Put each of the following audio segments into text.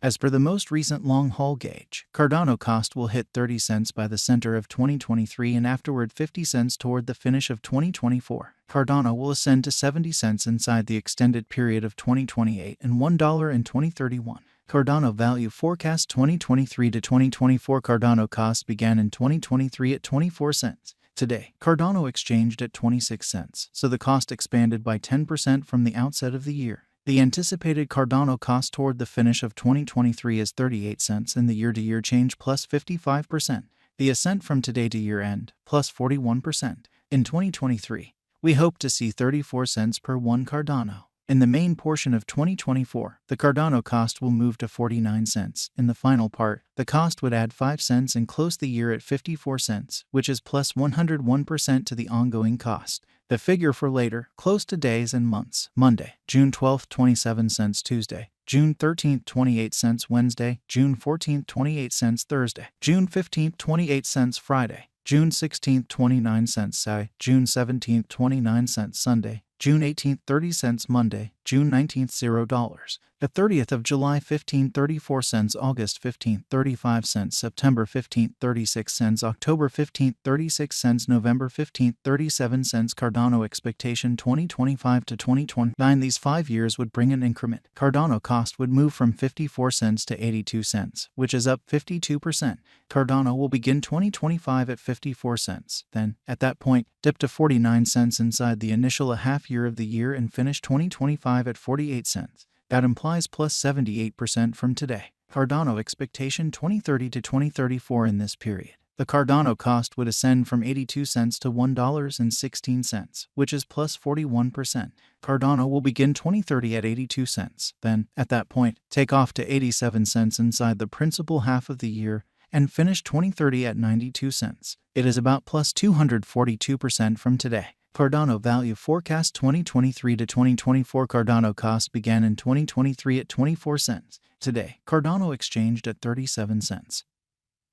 As per the most recent long-haul gauge, Cardano cost will hit 30 cents by the center of 2023 and afterward 50 cents toward the finish of 2024. Cardano will ascend to 70 cents inside the extended period of 2028 and $1 in 2031. Cardano value forecast 2023 to 2024. Cardano cost began in 2023 at 24 cents. Today, Cardano exchanged at 26 cents, so the cost expanded by 10% from the outset of the year. The anticipated Cardano cost toward the finish of 2023 is 38 cents and the year-to-year change plus 55%. The ascent from today to year-end plus 41%. In 2023, we hope to see 34 cents per one Cardano. In the main portion of 2024, the Cardano cost will move to 49 cents. In the final part, the cost would add 5 cents and close the year at 54 cents, which is plus 101% to the ongoing cost. The figure for later, close to days and months: Monday, June 12th, 27 cents; Tuesday, June 13th, 28 cents; Wednesday, June 14th, 28 cents; Thursday, June 15th, 28 cents; Friday, June 16th, 29 cents; Saturday, June 17th, 29 cents; Sunday, June 18th, 30 cents; Monday, June 19th, $0. The 30th of July, 15, 34 cents; August 15th, 35 cents; September 15th, 36 cents; October 15th, 36 cents; November 15th, 37 cents. Cardano expectation 2025 to 2029. These 5 years would bring an increment. Cardano cost would move from 54 cents to 82 cents, which is up 52%. Cardano will begin 2025 at 54 cents, then, at that point, dip to 49 cents inside the initial half year of the year and finish 2025 at 48 cents. That implies plus 78% from today. Cardano expectation 2030 to 2034. In this period, the Cardano cost would ascend from 82 cents to $1.16, which is plus 41%. Cardano will begin 2030 at 82 cents, then, at that point, take off to 87 cents inside the principal half of the year and finish 2030 at 92 cents. It is about plus 242% from today. Cardano value forecast 2023 to 2024. Cardano cost began in 2023 at 24 cents. Today, Cardano exchanged at 37 cents.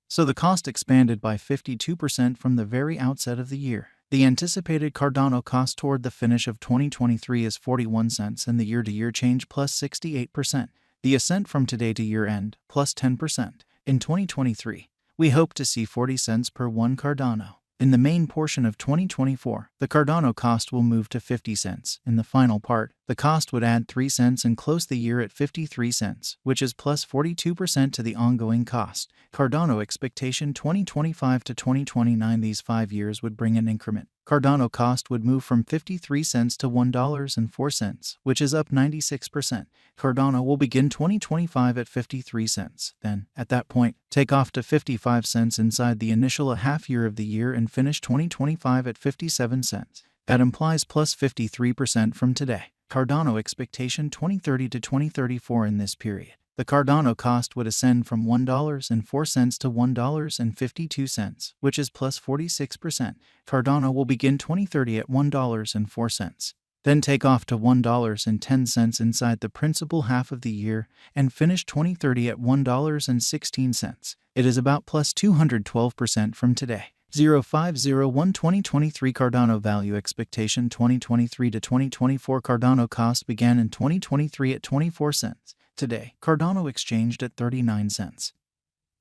So the cost expanded by 52% from the very outset of the year. The anticipated Cardano cost toward the finish of 2023 is 41 cents and the year-to-year change plus 68%. The ascent from today to year-end plus 10%. In 2023, we hope to see 40 cents per one Cardano. In the main portion of 2024, the Cardano cost will move to 50 cents. In the final part, the cost would add 3 cents and close the year at 53 cents, which is plus 42% to the ongoing cost. Cardano expectation 2025 to 2029. These 5 years would bring an increment. Cardano cost would move from 53 cents to $1.04, which is up 96%. Cardano will begin 2025 at 53 cents, then, at that point, take off to 55 cents inside the initial half year of the year and finish 2025 at 57 cents. That implies plus 53% from today. Cardano expectation 2030 to 2034. In this period, the Cardano cost would ascend from $1.04 to $1.52, which is plus 46%. Cardano will begin 2030 at $1.04, then take off to $1.10 inside the principal half of the year and finish 2030 at $1.16. It is about plus 212% from today. 0501-2023 Cardano value expectation 2023 to 2024. Cardano cost began in 2023 at 24 cents. Today, Cardano exchanged at 39 cents.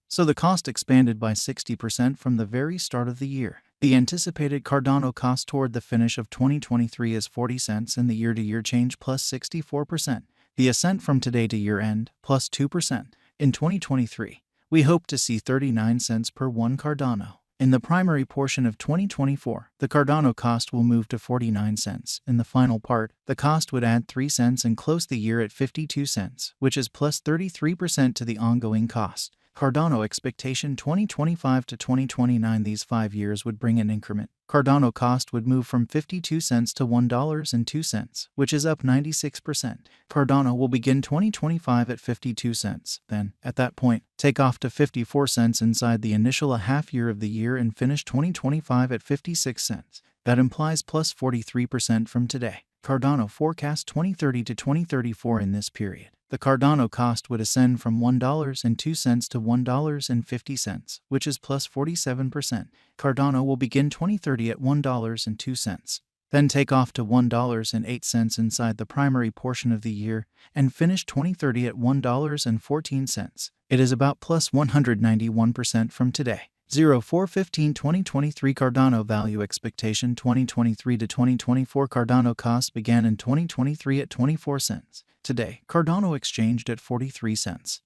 So the cost expanded by 60% from the very start of the year. The anticipated Cardano cost toward the finish of 2023 is 40 cents and the year-to-year change plus 64%. The ascent from today to year-end plus 2%. In 2023, we hope to see 39 cents per one Cardano. In the primary portion of 2024, the Cardano cost will move to 49 cents. In the final part, the cost would add 3 cents and close the year at 52 cents, which is plus 33% to the ongoing cost. Cardano expectation 2025 to 2029. These 5 years would bring an increment. Cardano cost would move from 52 cents to $1.02, which is up 96%. Cardano will begin 2025 at 52 cents, then, at that point, take off to 54 cents inside the initial half year of the year and finish 2025 at 56 cents. That implies plus 43% from today. Cardano forecast 2030 to 2034. In this period, the Cardano cost would ascend from $1.02 to $1.50, which is plus 47%. Cardano will begin 2030 at $1.02. then take off to $1.08 inside the primary portion of the year, and finish 2030 at $1.14. It is about plus 191% from today. 04/15/2023 Cardano value expectation 2023 to 2024 Cardano cost began in 2023 at 24 cents. Today, Cardano exchanged at 43 cents.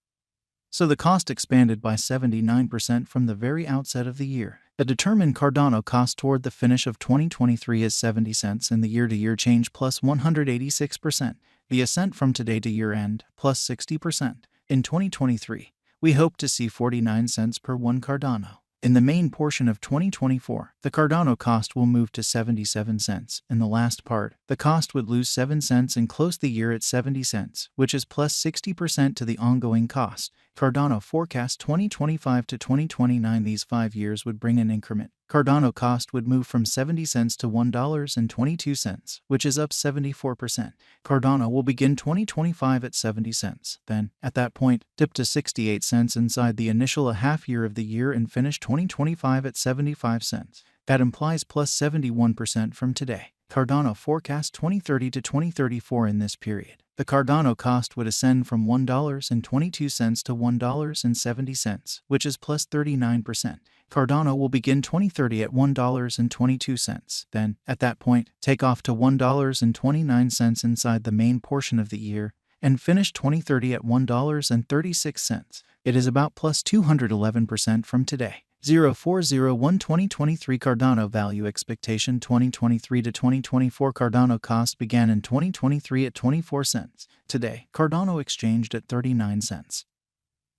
So the cost expanded by 79% from the very outset of the year. The determined Cardano cost toward the finish of 2023 is 70 cents and the year-to-year change plus 186%. The ascent from today to year-end plus 60%. In 2023, we hope to see 49 cents per one Cardano. In the main portion of 2024, the Cardano cost will move to 77 cents. In the last part, the cost would lose 7 cents and close the year at 70 cents, which is plus 60% to the ongoing cost. Cardano forecast 2025 to 2029. These 5 years would bring an increment. Cardano cost would move from 70 cents to $1.22, which is up 74%. Cardano will begin 2025 at 70 cents, then, at that point, dip to 68 cents inside the initial half year of the year and finish 2025 at 75 cents. That implies plus 71% from today. Cardano forecast 2030 to 2034 in this period. The Cardano cost would ascend from $1.22 to $1.70, which is plus 39%. Cardano will begin 2030 at $1.22, then, at that point, take off to $1.29 inside the main portion of the year, and finish 2030 at $1.36. It is about plus 211% from today. 04/01/2023 Cardano value expectation 2023 to 2024 Cardano cost began in 2023 at 24 cents. Today, Cardano exchanged at 39 cents.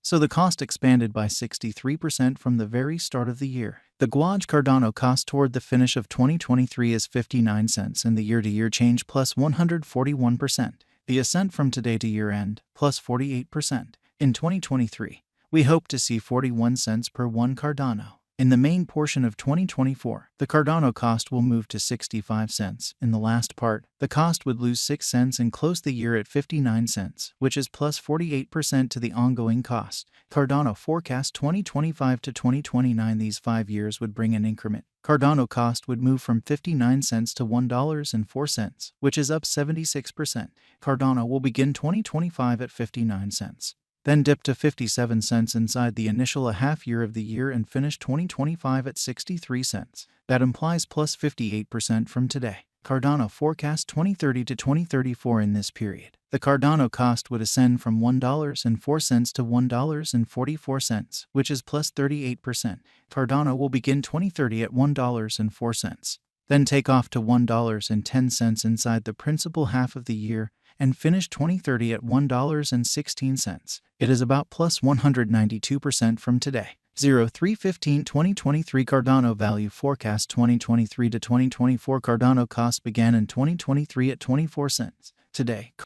So the cost expanded by 63% from the very start of the year. The Guaj Cardano cost toward the finish of 2023 is 59 cents and the year-to-year change plus 141%. The ascent from today to year-end plus 48%. In 2023, we hope to see 41 cents per one Cardano. In the main portion of 2024, the Cardano cost will move to 65 cents. In the last part, the cost would lose 6 cents and close the year at 59 cents, which is plus 48% to the ongoing cost. Cardano forecast 2025 to 2029. These 5 years would bring an increment. Cardano cost would move from 59 cents to $1.04, which is up 76%. Cardano will begin 2025 at 59 cents. Then dip to 57 cents inside the initial half year of the year and finish 2025 at 63 cents. That implies plus 58% from today. Cardano forecast 2030 to 2034 in this period. The Cardano cost would ascend from $1.04 to $1.44, which is plus 38%. Cardano will begin 2030 at $1.04. Then take off to $1.10 inside the principal half of the year, and finish 2030 at $1.16. It is about plus 192% from today. 03/15/2023 Cardano value forecast 2023 to 2024 Cardano cost began in 2023 at 24 cents. Today,